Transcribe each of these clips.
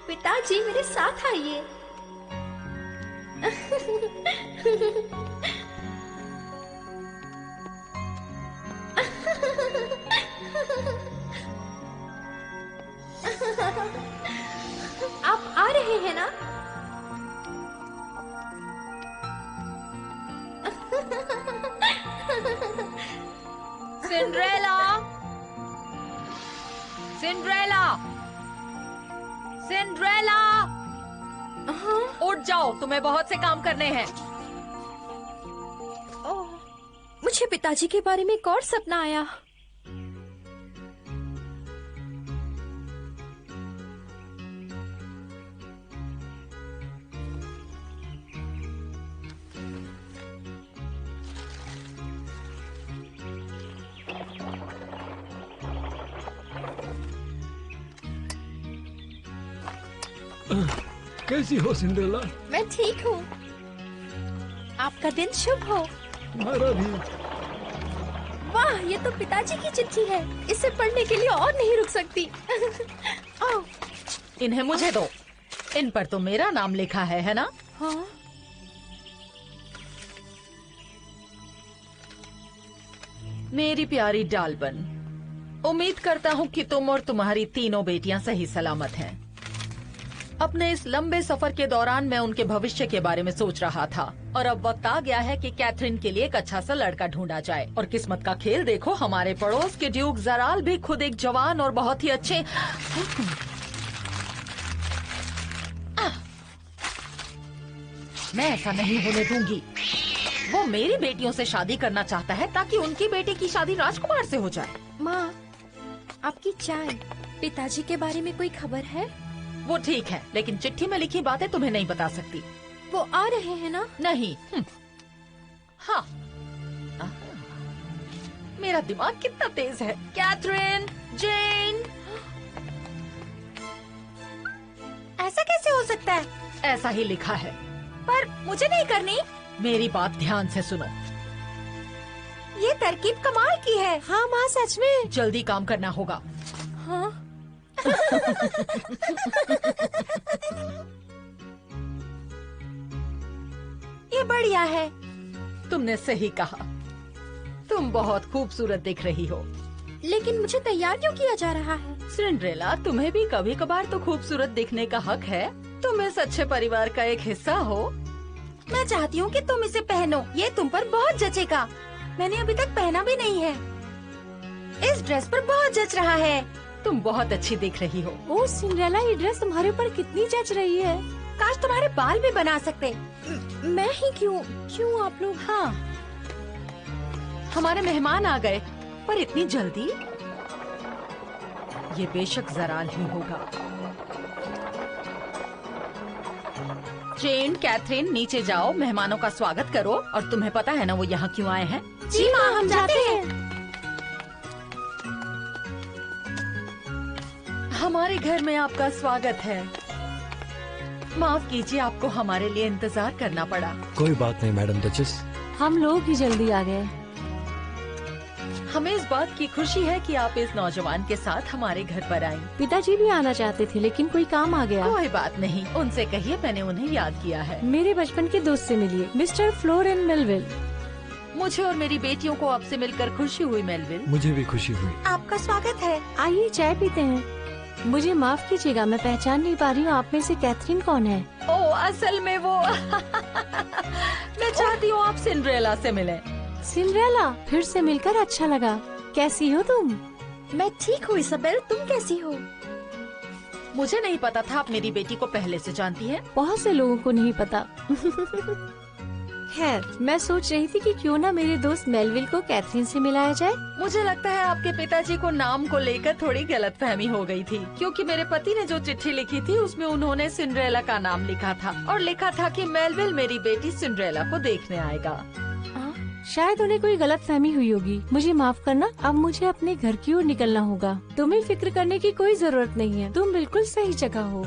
पिताजी मेरे साथ आइए। आप आ रहे हैं ना? सिंड्रेला, सिंड्रेला, सिंड्रेला, उठ जाओ, तुम्हें बहुत से काम करने हैं। ओह, मुझे पिताजी के बारे में एक और सपना आया। कैसी हो सिंड्रेला? मैं ठीक हूँ। आपका दिन शुभ हो। तुम्हारा भी। वाह, ये तो पिताजी की चिट्ठी है। इसे पढ़ने के लिए और नहीं रुक सकती। ओह, इन्हें मुझे दो। इन पर तो मेरा नाम लिखा है ना? हाँ। मेरी प्यारी डालबन, उम्मीद करता हूँ कि तुम और तुम्हारी तीनों बेटियां सही सलामत हैं। अपने इस लंबे सफर के दौरान मैं उनके भविष्य के बारे में सोच रहा था और अब वक्त आ गया है कि कैथरीन के लिए एक अच्छा सा लड़का ढूंढा जाए। और किस्मत का खेल देखो, हमारे पड़ोस के ड्यूक जराल भी खुद एक जवान और बहुत ही अच्छे। मैं ऐसा नहीं होने दूंगी। वो मेरी बेटियों से शादी करना चाहता है ताकि उनकी बेटी की शादी राजकुमार से हो जाए। माँ, आपकी चाय। पिताजी के बारे में कोई खबर है? वो ठीक है, लेकिन चिट्ठी में लिखी बातें तुम्हें नहीं बता सकती। वो आ रहे हैं ना? नहीं। हाँ। मेरा दिमाग कितना तेज है। कैथरीन, जेन। ऐसा कैसे हो सकता है? ऐसा ही लिखा है। पर मुझे नहीं करनी। मेरी बात ध्यान से सुनो। ये तरकीब कमाल की है। हाँ माँ, सच में। जल्दी काम करना होगा। हाँ। ये बढ़िया है। तुमने सही कहा। तुम बहुत खूबसूरत दिख रही हो। लेकिन मुझे तैयार क्यों किया जा रहा है? सिंड्रेला, तुम्हें भी कभी कभार तो खूबसूरत दिखने का हक है। तुम इस अच्छे परिवार का एक हिस्सा हो। मैं चाहती हूँ कि तुम इसे पहनो। ये तुम पर बहुत जचेगा। मैंने अभी तक पहना भी नहीं है। इस ड्रेस पर बहुत जच रहा है। तुम बहुत अच्छी दिख रही हो। ओह सिंड्रेला, ये ड्रेस तुम्हारे ऊपर कितनी जच रही है। काश तुम्हारे बाल भी बना सकते। मैं ही क्यों आप लोग? हाँ, हमारे मेहमान आ गए, पर इतनी जल्दी? ये बेशक जराल ही होगा। जेन, कैथरीन, नीचे जाओ, मेहमानों का स्वागत करो। और तुम्हें पता है ना वो यहाँ क्यों आए हैं? जी माँ, हम जाते हैं। हमारे घर में आपका स्वागत है। माफ कीजिए, आपको हमारे लिए इंतजार करना पड़ा। कोई बात नहीं मैडम डचेस। हम लोग ही जल्दी आ गए। हमें इस बात की खुशी है कि आप इस नौजवान के साथ हमारे घर पर आईं। पिताजी भी आना चाहते थे, लेकिन कोई काम आ गया। कोई बात नहीं, उनसे कहिए मैंने उन्हें याद किया है। मेरे बचपन के दोस्त से मिलिए, मिस्टर फ्लोरेन मेलविल। मुझे और मेरी बेटियों को आपसे मिलकर खुशी हुई मेलविल। मुझे भी खुशी हुई। आपका स्वागत है। आइए चाय पीते हैं। मुझे माफ कीजिएगा, मैं पहचान नहीं पा रही हूँ आप में से कैथरीन कौन है। ओ, असल में वो मैं चाहती हूँ आप सिंड्रेला से मिलें। सिंड्रेला, फिर से मिलकर अच्छा लगा। कैसी हो तुम? मैं ठीक हूँ इसabel, तुम कैसी हो? मुझे नहीं पता था आप मेरी बेटी को पहले से जानती हैं। बहुत से लोगों को नहीं पता। खैर, मैं सोच रही थी कि क्यों ना मेरे दोस्त मेलविल को कैथरीन से मिलाया जाए। मुझे लगता है आपके पिताजी को नाम को लेकर थोड़ी गलतफहमी हो गई थी, क्योंकि मेरे पति ने जो चिट्ठी लिखी थी उसमें उन्होंने सिंड्रेला का नाम लिखा था और लिखा था कि मेलविल मेरी बेटी सिंड्रेला को देखने आएगा। शायद उन्हें कोई गलतफहमी हुई होगी। मुझे माफ करना, अब मुझे अपने घर की ओर निकलना होगा। तुम्हें फिक्र करने की कोई जरूरत नहीं है, तुम बिल्कुल सही जगह हो।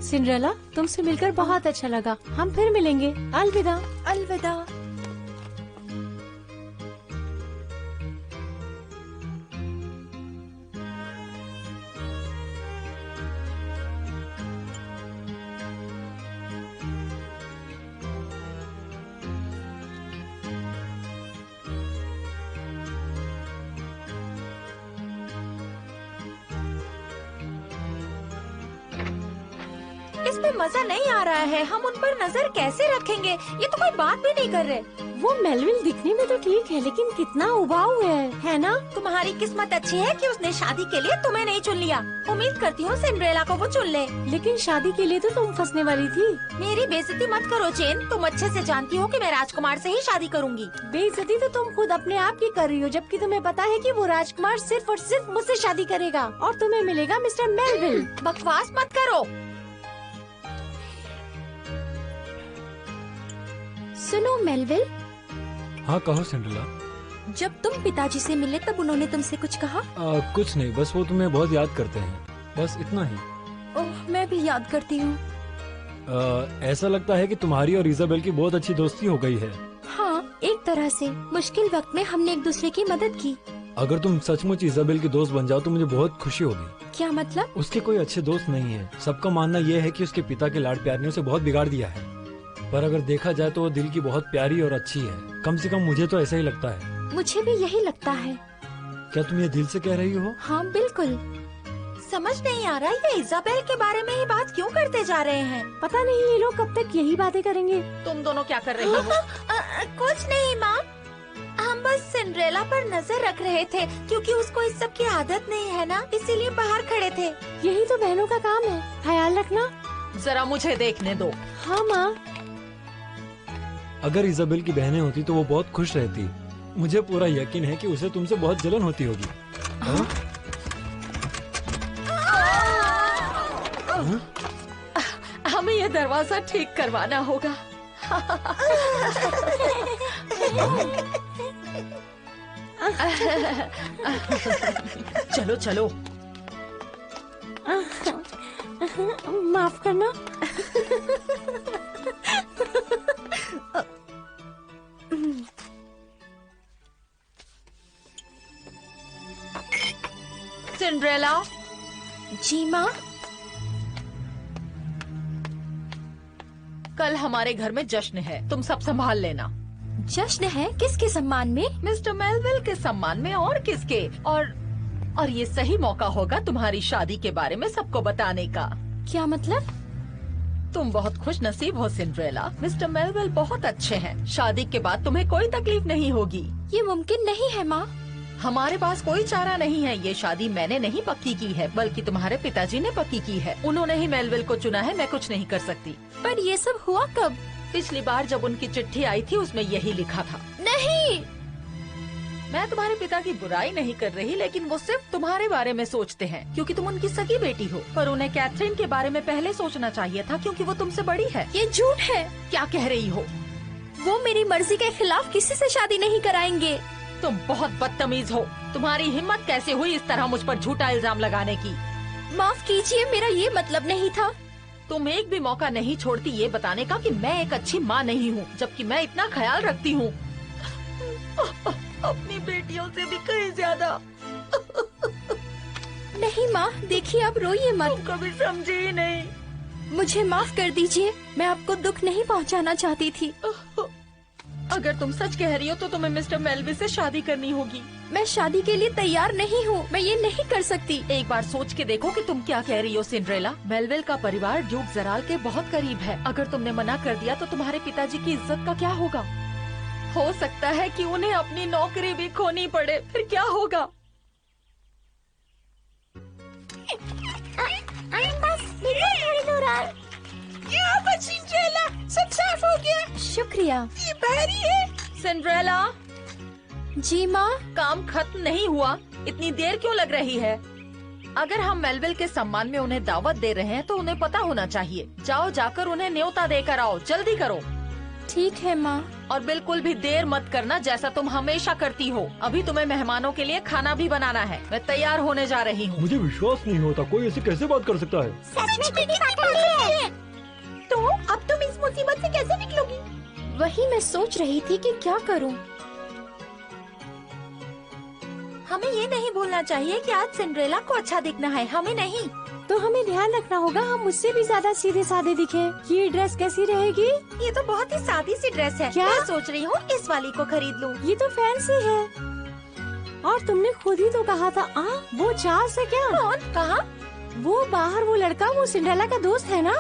सिंड्रेला, तुमसे मिलकर बहुत अच्छा लगा। हम फिर मिलेंगे। अलविदा। अलविदा। इसमें मजा नहीं आ रहा है। हम उन पर नजर कैसे रखेंगे? ये तो कोई बात भी नहीं कर रहे। वो मेलविल दिखने में तो ठीक है, लेकिन कितना उबाऊ है ना? तुम्हारी किस्मत अच्छी है कि उसने शादी के लिए तुम्हें नहीं चुन लिया। उम्मीद करती हूँ सिंड्रेला को वो चुन ले। लेकिन शादी के लिए तो तुम फंसने वाली थी। मेरी बेइज्जती मत करो चेन। तुम अच्छे से जानती हो कि मैं राजकुमार से ही शादी करूंगी। बेइज्जती तो तुम खुद अपने आप की कर रही हो, जबकि तुम्हें पता है कि वो राजकुमार सिर्फ और सिर्फ मुझसे शादी करेगा और तुम्हें मिलेगा मिस्टर मेलविल। बकवास मत करो। सुनो मेलविल, हाँ कहो सिंड्रेला। जब तुम पिताजी से मिले तब उन्होंने तुमसे कुछ कहा? कुछ नहीं, बस वो तुम्हें बहुत याद करते हैं, बस इतना ही। ओह, मैं भी याद करती हूँ। ऐसा लगता है कि तुम्हारी और इजाबेल की बहुत अच्छी दोस्ती हो गई है। हाँ, एक तरह से। मुश्किल वक्त में हमने एक दूसरे की मदद की। अगर तुम सचमुच इजाबेल की दोस्त बन जाओ तो मुझे बहुत खुशी होगी। क्या मतलब? उसके कोई अच्छे दोस्त नहीं है। सबका मानना यह है कि उसके पिता के लाड प्यार ने उसे बहुत बिगाड़ दिया है, पर अगर देखा जाए तो वो दिल की बहुत प्यारी और अच्छी है। कम से कम मुझे तो ऐसा ही लगता है। मुझे भी यही लगता है। क्या तुम ये दिल से कह रही हो? हाँ बिल्कुल। समझ नहीं आ रहा ये इजाबेल के बारे में ही बात क्यों करते जा रहे हैं। पता नहीं ये लोग कब तक यही बातें करेंगे। तुम दोनों क्या कर रही हो? कुछ नहीं माँ, हम बस सिंड्रेला पर नजर रख रहे थे क्योंकि उसको इस सब की आदत नहीं है ना, इसीलिए बाहर खड़े थे। यही तो बहनों का काम है, ख्याल रखना। जरा मुझे देखने दो। हाँ माँ। अगर इजाबेल की बहनें होती तो वो बहुत खुश रहती। मुझे पूरा यकीन है कि उसे तुमसे बहुत जलन होती होगी। हाँ? हमें ये दरवाजा ठीक करवाना होगा। चलो चलो। माफ करना। सिंड्रेला। जी माँ। कल हमारे घर में जश्न है, तुम सब संभाल लेना। जश्न है? किसके सम्मान में? मिस्टर मेलविल के सम्मान में, और किसके। और ये सही मौका होगा तुम्हारी शादी के बारे में सबको बताने का। क्या मतलब? तुम बहुत खुश नसीब हो सिंड्रेला। मिस्टर मेलविल बहुत अच्छे हैं। शादी के बाद तुम्हें कोई तकलीफ नहीं होगी। ये मुमकिन नहीं है माँ। हमारे पास कोई चारा नहीं है। ये शादी मैंने नहीं पक्की की है, बल्कि तुम्हारे पिताजी ने पक्की की है। उन्होंने ही मेलविल को चुना है, मैं कुछ नहीं कर सकती। पर ये सब हुआ कब? पिछली बार जब उनकी चिट्ठी आई थी उसमें यही लिखा था। नहीं, मैं तुम्हारे पिता की बुराई नहीं कर रही, लेकिन वो सिर्फ तुम्हारे बारे में सोचते हैं क्योंकि तुम उनकी सगी बेटी हो। पर उन्हें कैथरीन के बारे में पहले सोचना चाहिए था क्योंकि वो तुमसे बड़ी है। ये झूठ है। क्या कह रही हो? वो मेरी मर्जी के खिलाफ किसी से शादी नहीं कराएंगे। तुम बहुत बदतमीज हो। तुम्हारी हिम्मत कैसे हुई इस तरह मुझ पर झूठा इल्जाम लगाने की? माफ कीजिए, मेरा ये मतलब नहीं था। तुम एक भी मौका नहीं छोड़ती ये बताने का कि मैं एक अच्छी माँ नहीं हूँ, जबकि मैं इतना ख्याल रखती हूँ अपनी बेटियों से भी कहीं ज्यादा। नहीं माँ, देखिए आप रोइए मत। तुम कभी समझी ही नहीं। मुझे माफ कर दीजिए, मैं आपको दुख नहीं पहुँचाना चाहती थी। अगर तुम सच कह रही हो तो तुम्हें मिस्टर मेलविल से शादी करनी होगी। मैं शादी के लिए तैयार नहीं हूँ, मैं ये नहीं कर सकती। एक बार सोच के देखो कि तुम क्या कह रही हो सिंड्रेला। मेलविल का परिवार ड्यूक जराल के बहुत करीब है। अगर तुमने मना कर दिया तो तुम्हारे पिताजी की इज्जत का क्या होगा? हो सकता है कि उन्हें अपनी नौकरी भी खोनी पड़े, फिर क्या होगा? सिंड्रेला, सब साफ हो गया। शुक्रिया। ये बाहरी है। सिंड्रेला। जी माँ। काम खत्म नहीं हुआ, इतनी देर क्यों लग रही है? अगर हम मेलविल के सम्मान में उन्हें दावत दे रहे हैं तो उन्हें पता होना चाहिए। जाओ, जाकर उन्हें न्योता देकर आओ, जल्दी करो। ठीक है माँ। और बिल्कुल भी देर मत करना, जैसा तुम हमेशा करती हो। अभी तुम्हें मेहमानों के लिए खाना भी बनाना है। मैं तैयार होने जा रही हूँ। मुझे विश्वास नहीं होता, कोई ऐसे कैसे बात कर सकता है? सच में बात हो रही है। तो अब तुम इस मुसीबत से कैसे निकलोगी? वही मैं सोच रही थी कि क्या करूं। हमें ये नहीं भूलना चाहिए कि आज सिंड्रेला को अच्छा दिखना है, हमें नहीं। तो हमें ध्यान रखना होगा हम मुझसे भी ज्यादा सीधे साधे दिखे। ये ड्रेस कैसी रहेगी? ये तो बहुत ही सादी सी ड्रेस है। क्या? मैं सोच रही हूँ इस वाली को खरीद लूँ। ये तो फैंसी है। और तुमने खुद ही तो कहा था वो चार्ल्स है क्या? कौन? कहा? वो बाहर वो लड़का, वो सिंड्रेला का दोस्त है ना?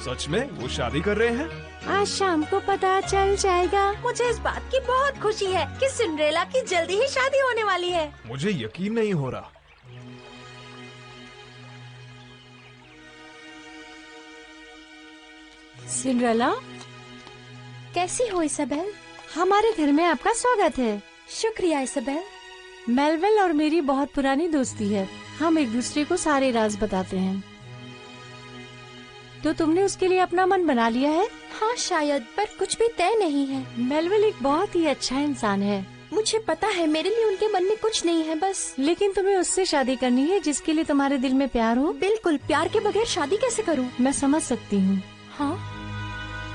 सच में वो शादी कर रहे हैं? आज शाम को पता चल जाएगा। मुझे इस बात की बहुत खुशी है कि सिंड्रेला की जल्दी ही शादी होने वाली है। मुझे यकीन नहीं हो रहा। सिंड्रेला, कैसी हो इसाबेल? हमारे घर में आपका स्वागत है। शुक्रिया इसाबेल। मेलविल और मेरी बहुत पुरानी दोस्ती है। हम एक दूसरे को सारे राज बताते हैं। तो तुमने उसके लिए अपना मन बना लिया है? हाँ शायद, पर कुछ भी तय नहीं है। मेलविल एक बहुत ही अच्छा इंसान है। मुझे पता है मेरे लिए उनके मन में कुछ नहीं है बस। लेकिन तुम्हें उससे शादी करनी है जिसके लिए तुम्हारे दिल में प्यार हो। बिल्कुल, प्यार के बगैर शादी कैसे करूँ? मैं समझ सकती हूँ। हाँ,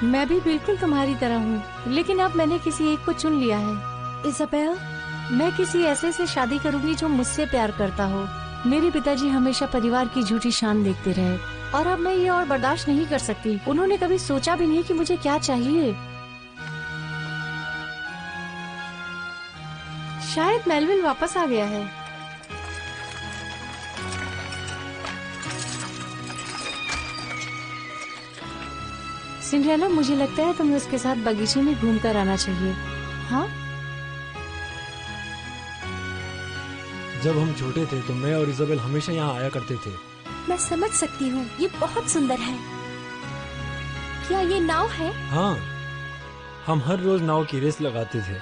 मैं भी बिल्कुल तुम्हारी तरह हूँ, लेकिन अब मैंने किसी एक को चुन लिया है। इसाबेल, मैं किसी ऐसे से शादी करूंगी जो मुझसे प्यार करता हो। मेरे पिताजी हमेशा परिवार की झूठी शान देखते रहे और अब मैं ये और बर्दाश्त नहीं कर सकती। उन्होंने कभी सोचा भी नहीं कि मुझे क्या चाहिए। शायद मेलविल वापस आ गया है। सिंड्रेला, मुझे लगता है तुम्हें उसके साथ बगीचे में घूमकर आना चाहिए। हाँ, जब हम छोटे थे तो मैं और इजाबेल हमेशा यहाँ आया करते थे। मैं समझ सकती हूँ, ये बहुत सुंदर है। क्या ये नाव है? हाँ, हम हर रोज नाव की रेस लगाते थे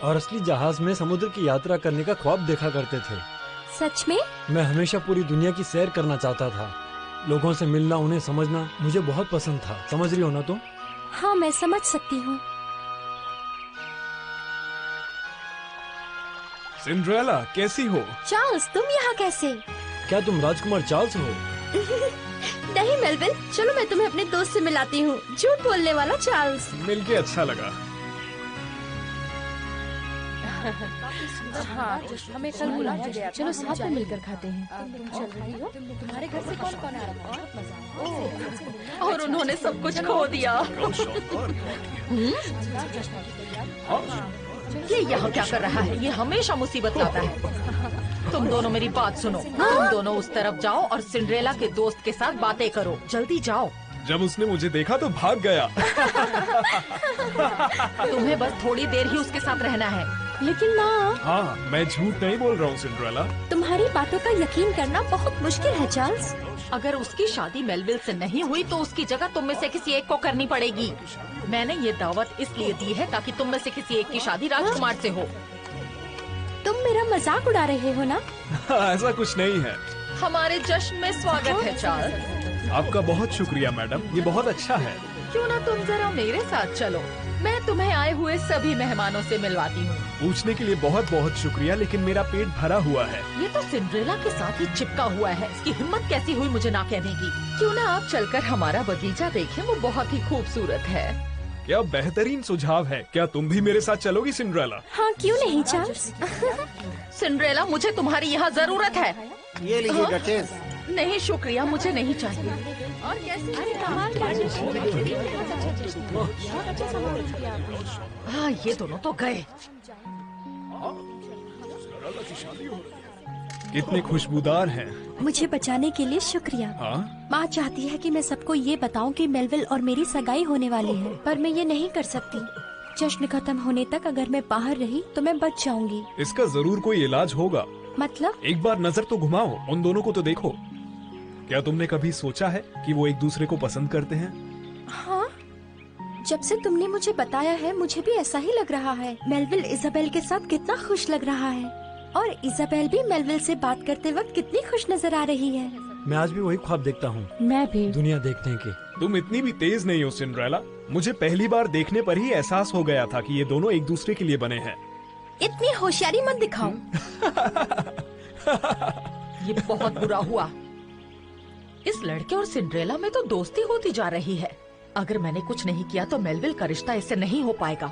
और असली जहाज में समुद्र की यात्रा करने का ख्वाब देखा करते थे। सच में? मैं हमेशा पूरी दुनिया की सैर करना चाहता था। लोगों से मिलना, उन्हें समझना मुझे बहुत पसंद था। समझ रही हो ना तुम? हाँ, मैं समझ सकती हूँ। सिंड्रेला, कैसी हो? चार्ल्स, तुम यहाँ कैसे? क्या तुम राजकुमार चार्ल्स हो? नहीं मेलविल, चलो मैं तुम्हें अपने दोस्त से मिलाती हूँ। झूठ बोलने वाला चार्ल्स। मिलके अच्छा लगा। हाँ, हमें कल बुलाया गया। चलो साथ में मिलकर खाते हैं। तुम चल रही हो? तुम्हारे घर से कौन कौन आ रहा है? और उन्होंने सब कुछ खो दिया। ये यहाँ क्या कर रहा है? ये हमेशा मुसीबत लाता है। तुम दोनों मेरी बात सुनो। तुम दोनों उस तरफ जाओ और सिंड्रेला के दोस्त के साथ बातें करो। जल्दी जाओ। जब उसने मुझे देखा तो भाग गया। तुम्हें बस थोड़ी देर ही उसके साथ रहना है। लेकिन माँ, हाँ, मैं झूठ नहीं बोल रहा हूँ सिंड्रेला। तुम्हारी बातों का यकीन करना बहुत मुश्किल है चार्ल्स। अगर उसकी शादी मेलविल से नहीं हुई तो उसकी जगह तुम में से किसी एक को करनी पड़ेगी। मैंने ये दावत इसलिए दी है ताकि तुम में से किसी एक की शादी राजकुमार से हो। तुम मेरा मजाक उड़ा रहे हो ना? ऐसा कुछ नहीं है। हमारे जश्न में स्वागत है चार्ल्स। आपका बहुत शुक्रिया मैडम, ये बहुत अच्छा है। क्यों ना तुम जरा मेरे साथ चलो, मैं तुम्हें आए हुए सभी मेहमानों से मिलवाती हूँ। पूछने के लिए बहुत बहुत शुक्रिया, लेकिन मेरा पेट भरा हुआ है। ये तो सिंड्रेला के साथ ही चिपका हुआ है। इसकी हिम्मत कैसी हुई मुझे ना कहने की। क्यों ना आप चलकर हमारा बगीचा देखें, वो बहुत ही खूबसूरत है। क्या बेहतरीन सुझाव है। क्या तुम भी मेरे साथ चलोगी सिंड्रेला? हाँ, क्यों नहीं चार्ल्स। सिंड्रेला, मुझे तुम्हारी यहाँ जरूरत है। ये लीजिए डचेस। नहीं शुक्रिया, मुझे नहीं चाहिए। और कैसे? अरे कमाल का हाँ, ये दोनों तो गए। कितने खुशबूदार हैं। मुझे बचाने के लिए शुक्रिया। हाँ? माँ चाहती है कि मैं सबको ये बताऊं कि मेलविल और मेरी सगाई होने वाली है, पर मैं ये नहीं कर सकती। जश्न खत्म होने तक अगर मैं बाहर रही तो मैं बच जाऊंगी। इसका जरूर कोई इलाज होगा। मतलब? एक बार नजर तो घुमाओ, उन दोनों को तो देखो। क्या तुमने कभी सोचा है कि वो एक दूसरे को पसंद करते हैं? हाँ, जब से तुमने मुझे बताया है मुझे भी ऐसा ही लग रहा है। मेलविल इजाबेल के साथ कितना खुश लग रहा है और इजाबेल भी मेलविल से बात करते वक्त कितनी खुश नजर आ रही है। मैं आज भी वही ख्वाब देखता हूँ, मैं भी। दुनिया देखने के। तुम इतनी भी तेज नहीं हो सिंड्रेला। मुझे पहली बार देखने पर ही एहसास हो गया था कि ये दोनों एक दूसरे के लिए बने हैं। इतनी होशियारी मत दिखाओ। ये बहुत बुरा हुआ। इस लड़के और सिंड्रेला में तो दोस्ती होती जा रही है। अगर मैंने कुछ नहीं किया तो मेलविल का रिश्ता इससे नहीं हो पाएगा।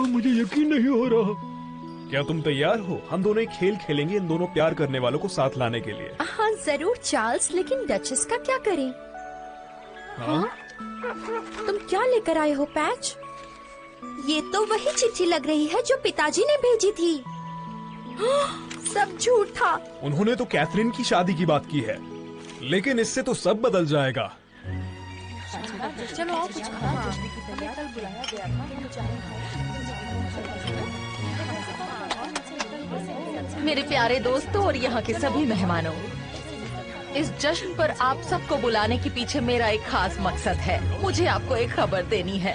मुझे यकीन नहीं हो रहा। क्या तुम तैयार हो? हम दोनों एक खेल खेलेंगे इन दोनों प्यार करने वालों को साथ लाने के लिए। हाँ जरूर चार्ल्स, लेकिन डचेस का क्या करें? हाँ? तुम क्या लेकर आए हो पैच? ये तो वही चिट्ठी लग रही है जो पिताजी ने भेजी थी। सब झूठ था। उन्होंने तो कैथरीन की शादी की बात की है, लेकिन इससे तो सब बदल जाएगा। चलो आओ कुछ मेरे प्यारे दोस्तों और यहाँ के सभी मेहमानों, इस जश्न पर आप सबको बुलाने के पीछे मेरा एक खास मकसद है। मुझे आपको एक खबर देनी है।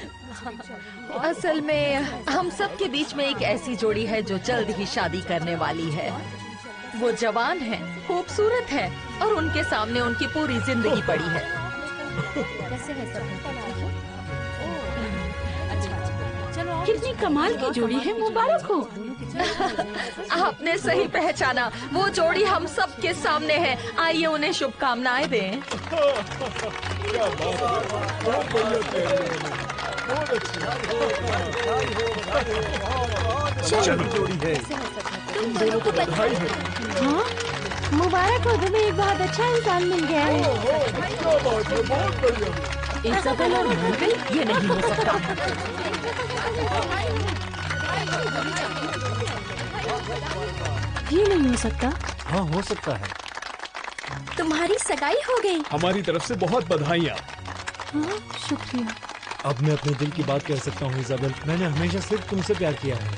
असल में हम सब के बीच में एक ऐसी जोड़ी है जो जल्द ही शादी करने वाली है। वो जवान है, खूबसूरत है और उनके सामने उनकी पूरी जिंदगी पड़ी है। कैसे है सब? कितनी कमाल की जोड़ी है, मुबारक हो। आपने सही पहचाना, वो जोड़ी हम सब के सामने है। आइए उन्हें शुभकामनाएं दें। चलो जोड़ी है। तुम दोनों को बधाई हो। हाँ, मुबारक हो, तुम्हें एक बहुत अच्छा इंसान मिल गया है। इज़ाबेल और मेलविल, ये नहीं हो सकता। ये नहीं हो सकता। हाँ हो सकता है। तुम्हारी सगाई हो गई। हमारी तरफ से बहुत बधाइयाँ। हाँ, शुक्रिया। अब मैं अपने दिल की बात कह सकता हूँ इज़ाबेल, मैंने हमेशा सिर्फ तुमसे प्यार किया है।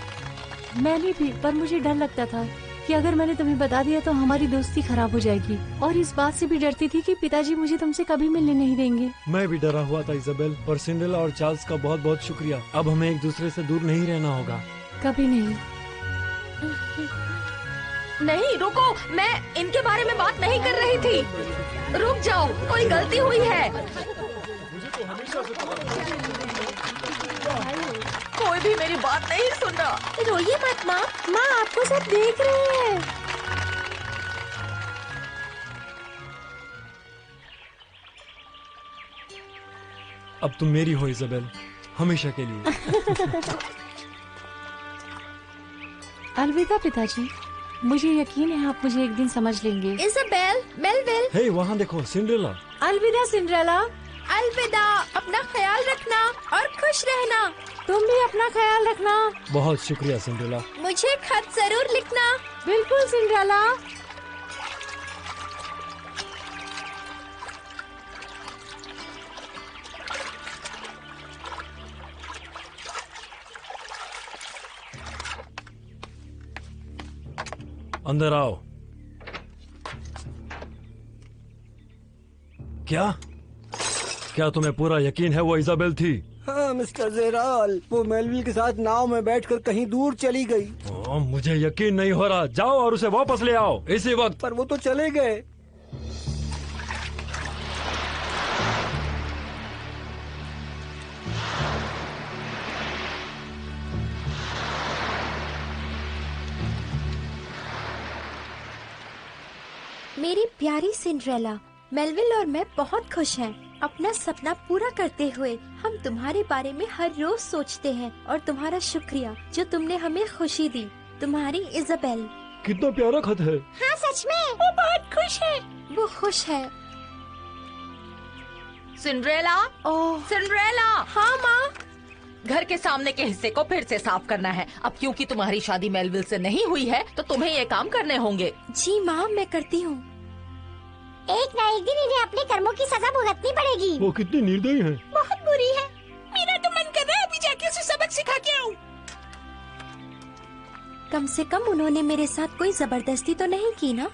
मैंने भी, पर मुझे डर लगता था कि अगर मैंने तुम्हें बता दिया तो हमारी दोस्ती खराब हो जाएगी, और इस बात से भी डरती थी कि पिताजी मुझे तुमसे कभी मिलने नहीं देंगे। मैं भी डरा हुआ था इज़ाबेल, और सिंड्रेला और चार्ल्स का बहुत बहुत शुक्रिया। अब हमें एक दूसरे से दूर नहीं रहना होगा। कभी नहीं। नहीं रुको, मैं इनके बारे में बात नहीं कर रही थी। रुक जाओ, कोई गलती हुई है। कोई भी मेरी बात नहीं सुन रहा। रोइए मत माँ। माँ, आपको सब देख रहे हैं। अब तुम मेरी हो इज़ाबेल, हमेशा के लिए। अलविदा पिताजी, मुझे यकीन है आप मुझे एक दिन समझ लेंगे। इज़ाबेल, मेलविल, हे वहाँ देखो, सिंड्रेला। अलविदा सिंड्रेला। अलविदा। अपना ख्याल रखना और खुश रहना। तुम भी अपना ख्याल रखना। बहुत शुक्रिया सिंड्रेला। मुझे खत जरूर लिखना। बिल्कुल सिंड्रेला। अंदर आओ। क्या तुम्हें पूरा यकीन है वो इज़ाबेल थी? हाँ मिस्टर जेराल, वो मेलविल के साथ नाव में बैठकर कहीं दूर चली गई। मुझे यकीन नहीं हो रहा। जाओ और उसे वापस ले आओ इसी वक्त। पर वो तो चले गए। मेरी प्यारी सिंड्रेला, मेलविल और मैं बहुत खुश हैं। अपना सपना पूरा करते हुए हम तुम्हारे बारे में हर रोज सोचते हैं, और तुम्हारा शुक्रिया जो तुमने हमें खुशी दी। तुम्हारी इज़ाबेल। कितना प्यारा खत है। हाँ सच में, वो बहुत खुश है। वो खुश है। Cinderella, Cinderella. हाँ माँ। घर के सामने के हिस्से को फिर से साफ करना है। अब क्योंकि तुम्हारी शादी मेलविल से नहीं हुई है तो तुम्हें ये काम करने होंगे। जी माँ, मैं करती हूँ। एक ना एक दिन इन्हें अपने कर्मों की सजा भुगतनी पड़ेगी। वो कितनी निर्दयी है। बहुत बुरी है। मेरा तो मन कर रहा है अभी जाके उसे सबक सिखा के आऊं। कम से कम उन्होंने मेरे साथ कोई जबरदस्ती तो नहीं की ना?